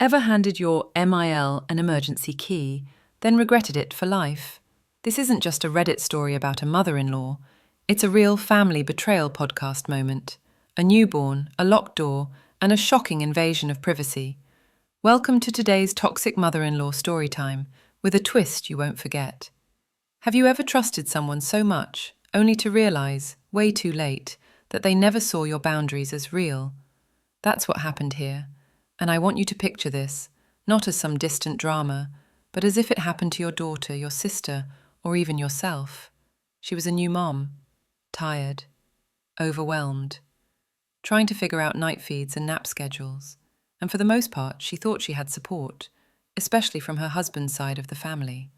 Ever handed your MIL an emergency key, then regretted it for life? This isn't just a Reddit story about a mother-in-law. It's a real family betrayal podcast moment. A newborn, a locked door, and a shocking invasion of privacy. Welcome to today's toxic mother-in-law storytime, with a twist you won't forget. Have you ever trusted someone so much, only to realize, way too late, that they never saw your boundaries as real? That's what happened here. And I want you to picture this, not as some distant drama, but as if it happened to your daughter, your sister, or even yourself. She was a new mom, tired, overwhelmed, trying to figure out night feeds and nap schedules. And for the most part, she thought she had support, especially from her husband's side of the family.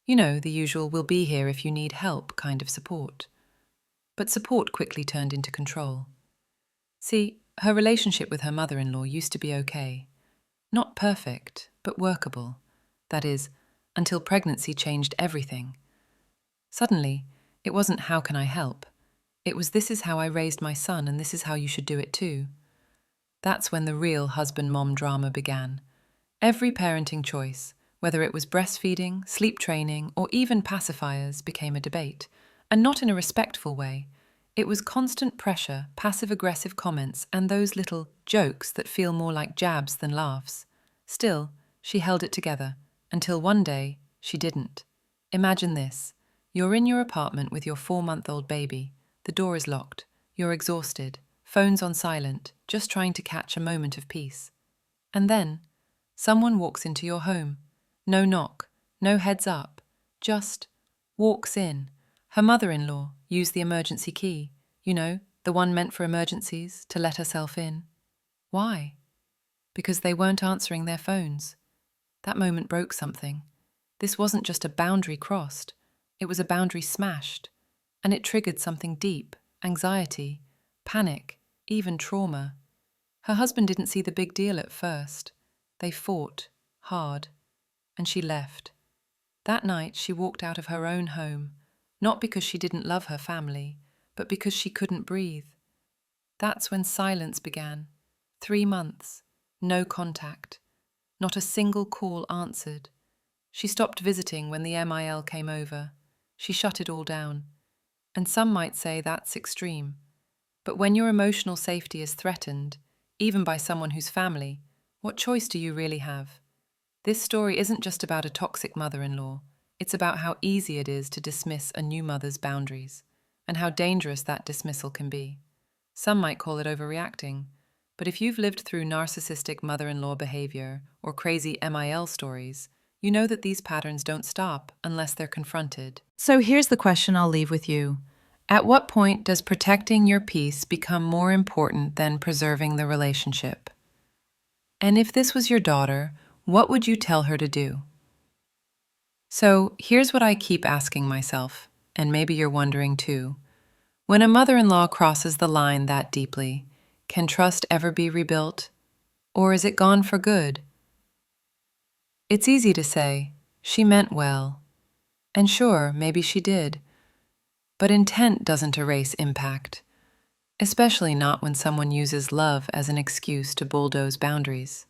You know, the usual "we'll be here if you need help" kind of support. But support quickly turned into control. See, her relationship with her mother-in-law used to be okay. Not perfect, but workable. That is, until pregnancy changed everything. Suddenly, it wasn't "how can I help?" It was "this is how I raised my son and this is how you should do it too." That's when the real husband-mom drama began. Every parenting choice, whether it was breastfeeding, sleep training, or even pacifiers, became a debate, and not in a respectful way. It was constant pressure, passive-aggressive comments, and those little jokes that feel more like jabs than laughs. Still, she held it together, until one day, she didn't. Imagine this. You're in your apartment with your 4-month-old baby. The door is locked. You're exhausted. Phone's on silent, just trying to catch a moment of peace. And then, someone walks into your home. No knock, no heads up, just walks in. Her mother-in-law used the emergency key, the one meant for emergencies, to let herself in. Why? Because they weren't answering their phones. That moment broke something. This wasn't just a boundary crossed, it was a boundary smashed, and it triggered something deep: anxiety, panic, even trauma. Her husband didn't see the big deal at first. They fought hard, and she left. That night she walked out of her own home, not because she didn't love her family, but because she couldn't breathe. That's when silence began. 3 months, no contact, not a single call answered. She stopped visiting when the MIL came over. She shut it all down. And some might say that's extreme. But when your emotional safety is threatened, even by someone whose family, what choice do you really have? This story isn't just about a toxic mother-in-law. It's about how easy it is to dismiss a new mother's boundaries, and how dangerous that dismissal can be. Some might call it overreacting, but if you've lived through narcissistic mother-in-law behavior or crazy MIL stories, you know that these patterns don't stop unless they're confronted. So here's the question I'll leave with you. At what point does protecting your peace become more important than preserving the relationship? And if this was your daughter, what would you tell her to do? So here's what I keep asking myself, and maybe you're wondering too. When a mother-in-law crosses the line that deeply, can trust ever be rebuilt? Or is it gone for good? It's easy to say, she meant well. And sure, maybe she did. But intent doesn't erase impact, especially not when someone uses love as an excuse to bulldoze boundaries.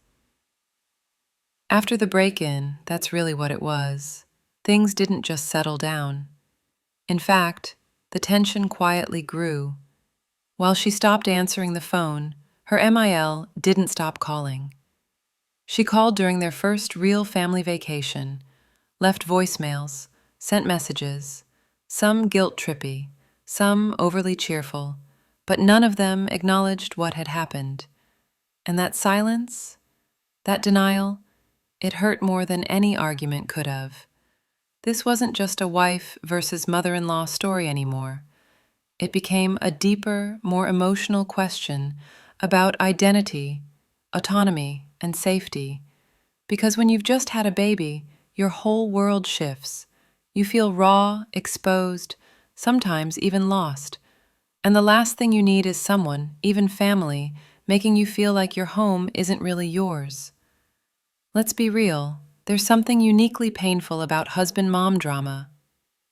After the break-in, that's really what it was. Things didn't just settle down. In fact, the tension quietly grew. While she stopped answering the phone, her MIL didn't stop calling. She called during their first real family vacation, left voicemails, sent messages, some guilt-trippy, some overly cheerful, but none of them acknowledged what had happened. And that silence, that denial, it hurt more than any argument could have. This wasn't just a wife versus mother-in-law story anymore. It became a deeper, more emotional question about identity, autonomy, and safety. Because when you've just had a baby, your whole world shifts. You feel raw, exposed, sometimes even lost. And the last thing you need is someone, even family, making you feel like your home isn't really yours. Let's be real. There's something uniquely painful about husband-mom drama.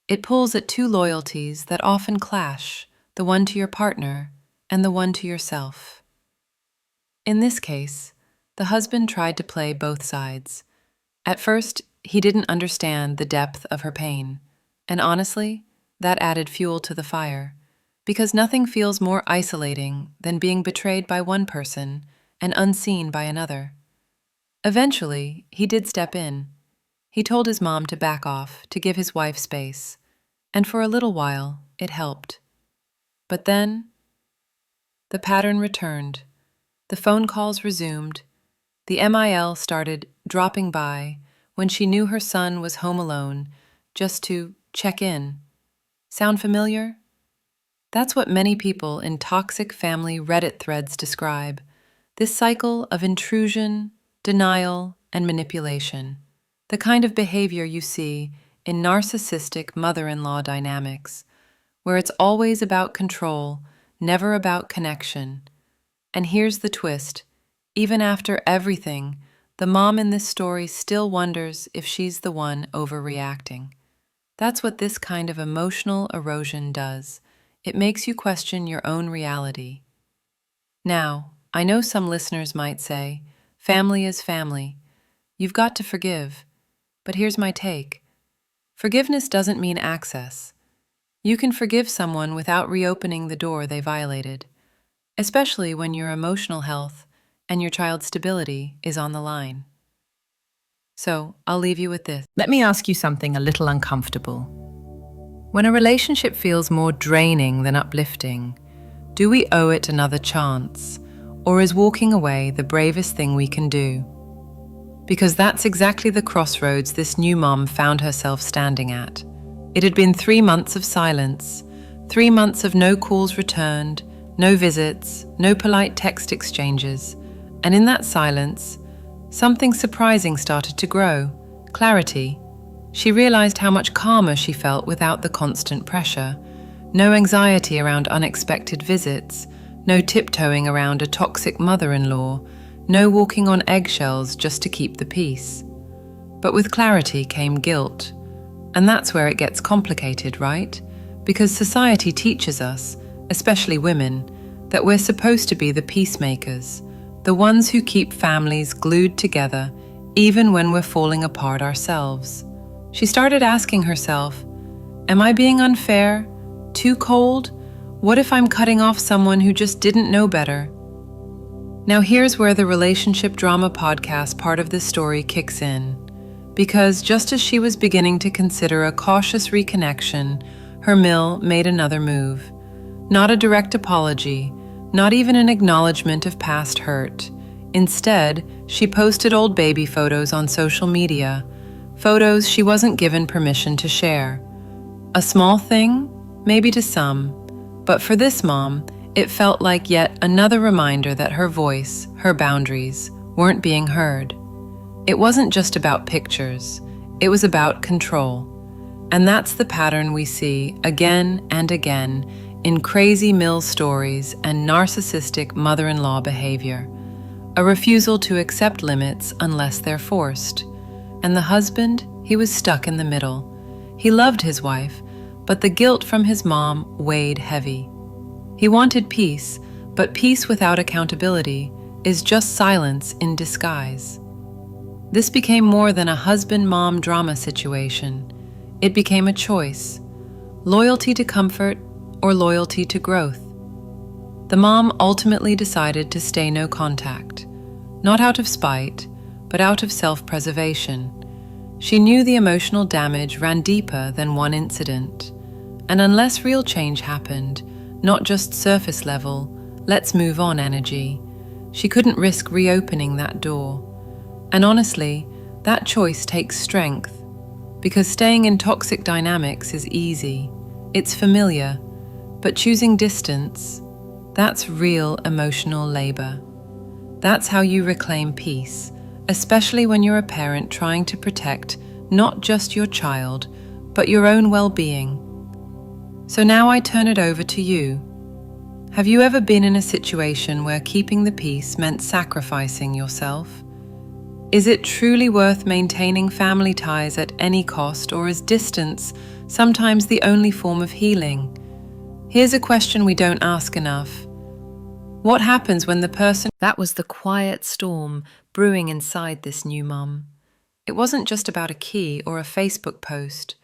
It pulls at two loyalties that often clash, the one to your partner and the one to yourself. In this case, The husband tried to play both sides. At first, he didn't understand the depth of her pain. And honestly, that added fuel to the fire. Because nothing feels more isolating than being betrayed by one person and unseen by another. Eventually, he did step in. He told his mom to back off, to give his wife space. And for a little while, it helped. But then, the pattern returned. The phone calls resumed. The MIL started dropping by when she knew her son was home alone, just to check in. Sound familiar? That's what many people in toxic family Reddit threads describe. This cycle of intrusion, denial, and manipulation. The kind of behavior you see in narcissistic mother-in-law dynamics, where it's always about control, never about connection. And here's the twist. Even after everything, the mom in this story still wonders if she's the one overreacting. That's what this kind of emotional erosion does. It makes you question your own reality. Now, I know some listeners might say, family is family. You've got to forgive. But here's my take. Forgiveness doesn't mean access. You can forgive someone without reopening the door they violated, especially when your emotional health and your child's stability is on the line. So, I'll leave you with this. Let me ask you something a little uncomfortable. When a relationship feels more draining than uplifting, do we owe it another chance, or is walking away the bravest thing we can do? Because that's exactly the crossroads this new mom found herself standing at. It had been 3 months of silence, 3 months of no calls returned, no visits, no polite text exchanges, and in that silence, something surprising started to grow: clarity. She realized how much calmer she felt without the constant pressure. No anxiety around unexpected visits, no tiptoeing around a toxic mother-in-law, no walking on eggshells just to keep the peace. But with clarity came guilt. And that's where it gets complicated, right? Because society teaches us, especially women, that we're supposed to be the peacemakers, the ones who keep families glued together, even when we're falling apart ourselves. She started asking herself, am I being unfair? Too cold? What if I'm cutting off someone who just didn't know better? Now here's where the relationship drama podcast part of this story kicks in. Because just as she was beginning to consider a cautious reconnection, her mill made another move. Not a direct apology, not even an acknowledgement of past hurt. Instead, she posted old baby photos on social media, photos she wasn't given permission to share. A small thing, maybe to some, but for this mom, it felt like yet another reminder that her voice, her boundaries, weren't being heard. It wasn't just about pictures, it was about control. And that's the pattern we see again and again in crazy mill stories and narcissistic mother-in-law behavior. A refusal to accept limits unless they're forced. And the husband, he was stuck in the middle. He loved his wife, but the guilt from his mom weighed heavy. He wanted peace, but peace without accountability is just silence in disguise. This became more than a husband-mom drama situation. It became a choice: loyalty to comfort or loyalty to growth. The mom ultimately decided to stay no contact, not out of spite, but out of self-preservation. She knew the emotional damage ran deeper than one incident, and unless real change happened, not just surface level, let's move on energy, she couldn't risk reopening that door. And honestly, that choice takes strength, because staying in toxic dynamics is easy, it's familiar, but choosing distance, that's real emotional labor. That's how you reclaim peace, especially when you're a parent trying to protect not just your child, but your own well-being. So now I turn it over to you. Have you ever been in a situation where keeping the peace meant sacrificing yourself? Is it truly worth maintaining family ties at any cost, or is distance sometimes the only form of healing? Here's a question we don't ask enough. What happens when the person... That was the quiet storm brewing inside this new mum. It wasn't just about a key or a Facebook post.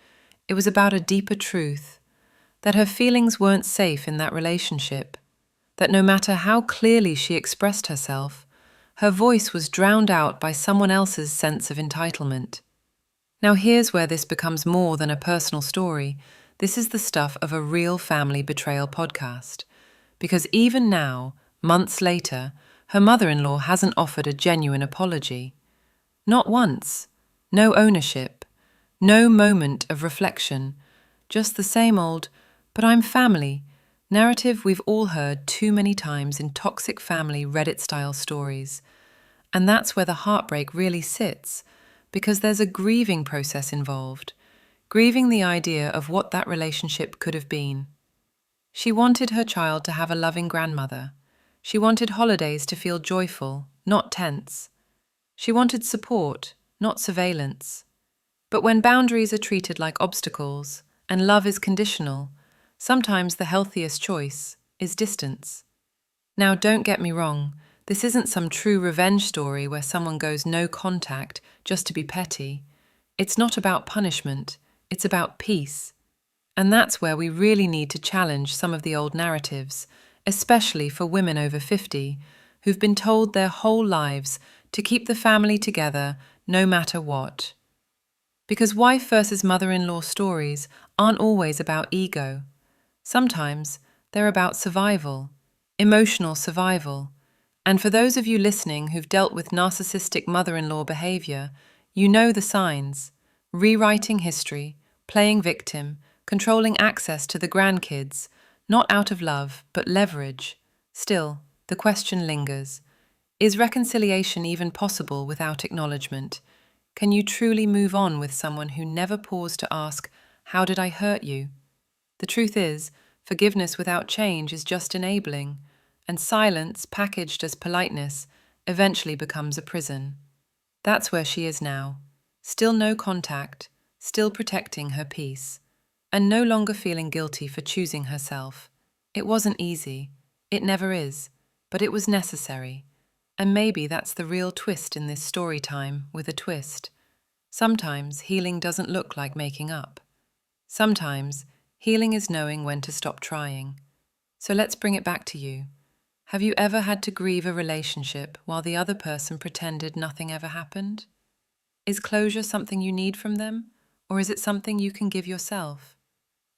It was about a deeper truth, that her feelings weren't safe in that relationship, that no matter how clearly she expressed herself, her voice was drowned out by someone else's sense of entitlement. Now here's where this becomes more than a personal story. This is the stuff of a real family betrayal podcast. Because even now, months later, her mother-in-law hasn't offered a genuine apology. Not once. No ownership. No moment of reflection. Just the same old, "but I'm family" narrative we've all heard too many times in toxic family Reddit-style stories. And that's where the heartbreak really sits, because there's a grieving process involved, grieving the idea of what that relationship could have been. She wanted her child to have a loving grandmother. She wanted holidays to feel joyful, not tense. She wanted support, not surveillance. But when boundaries are treated like obstacles and love is conditional, sometimes the healthiest choice is distance. Now, don't get me wrong, this isn't some true revenge story where someone goes no contact just to be petty. It's not about punishment, it's about peace. And that's where we really need to challenge some of the old narratives, especially for women over 50, who've been told their whole lives to keep the family together no matter what. Because wife versus mother-in-law stories aren't always about ego. Sometimes they're about survival, emotional survival. And for those of you listening who've dealt with narcissistic mother-in-law behavior, you know the signs: rewriting history, playing victim, controlling access to the grandkids, not out of love, but leverage. Still, the question lingers. Is reconciliation even possible without acknowledgement? Can you truly move on with someone who never paused to ask, "How did I hurt you?" The truth is, forgiveness without change is just enabling, and silence, packaged as politeness, eventually becomes a prison. That's where she is now. Still no contact, still protecting her peace, and no longer feeling guilty for choosing herself. It wasn't easy. It never is. But it was necessary. And maybe that's the real twist in this story time with a twist. Sometimes healing doesn't look like making up. Sometimes healing is knowing when to stop trying. So let's bring it back to you. Have you ever had to grieve a relationship while the other person pretended nothing ever happened? Is closure something you need from them, or is it something you can give yourself?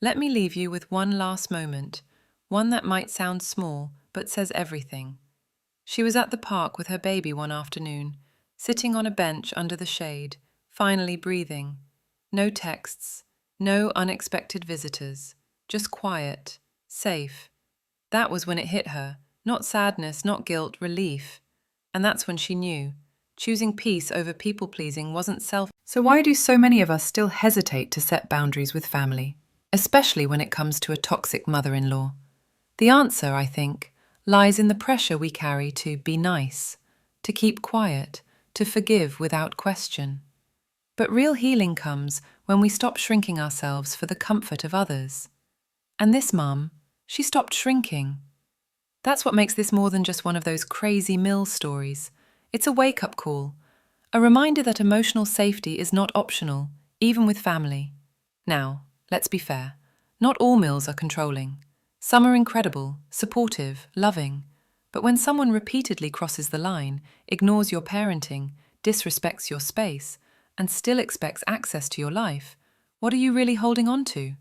Let me leave you with one last moment, one that might sound small but says everything. She was at the park with her baby one afternoon, sitting on a bench under the shade, finally breathing. No texts, no unexpected visitors, just quiet, safe. That was when it hit her. Not sadness, not guilt, relief. And that's when she knew. Choosing peace over people-pleasing wasn't self. So why do so many of us still hesitate to set boundaries with family, especially when it comes to a toxic mother-in-law? The answer, I think, lies in the pressure we carry to be nice, to keep quiet, to forgive without question. But real healing comes when we stop shrinking ourselves for the comfort of others. And this mum, she stopped shrinking. That's what makes this more than just one of those crazy mill stories. It's a wake-up call, a reminder that emotional safety is not optional, even with family. Now, let's be fair. Not all mills are controlling. Some are incredible, supportive, loving. But when someone repeatedly crosses the line, ignores your parenting, disrespects your space, and still expects access to your life, what are you really holding on to?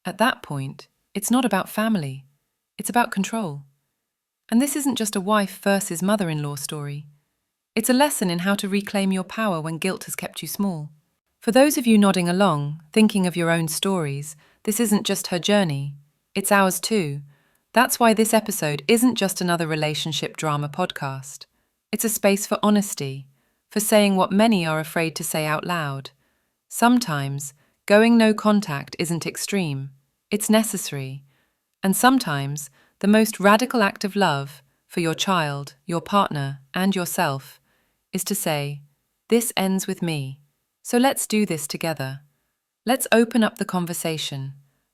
At that point, it's not about family. It's about control. And this isn't just a wife versus mother-in-law story. It's a lesson in how to reclaim your power when guilt has kept you small. For those of you nodding along, thinking of your own stories, this isn't just her journey. It's ours too. That's why this episode isn't just another relationship drama podcast. It's a space for honesty, for saying what many are afraid to say out loud. Sometimes, going no contact isn't extreme. It's necessary. And sometimes, the most radical act of love, for your child, your partner, and yourself, is to say, "This ends with me, so let's do this together." Let's open up the conversation.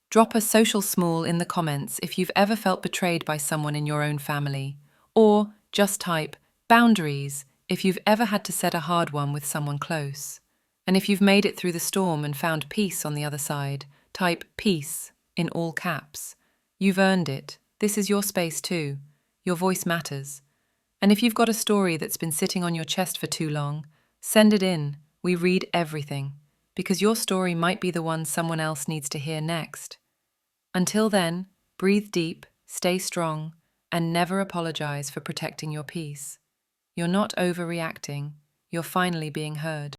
Drop a social small in the comments if you've ever felt betrayed by someone in your own family, or just type "boundaries" If you've ever had to set a hard one with someone close, and if you've made it through the storm and found peace on the other side, type peace in all caps. You've earned it. This is your space too. Your voice matters. And if you've got a story that's been sitting on your chest for too long, send it in. We read everything, because your story might be the one someone else needs to hear next. Until then, breathe deep, stay strong, and never apologize for protecting your peace. You're not overreacting. You're finally being heard.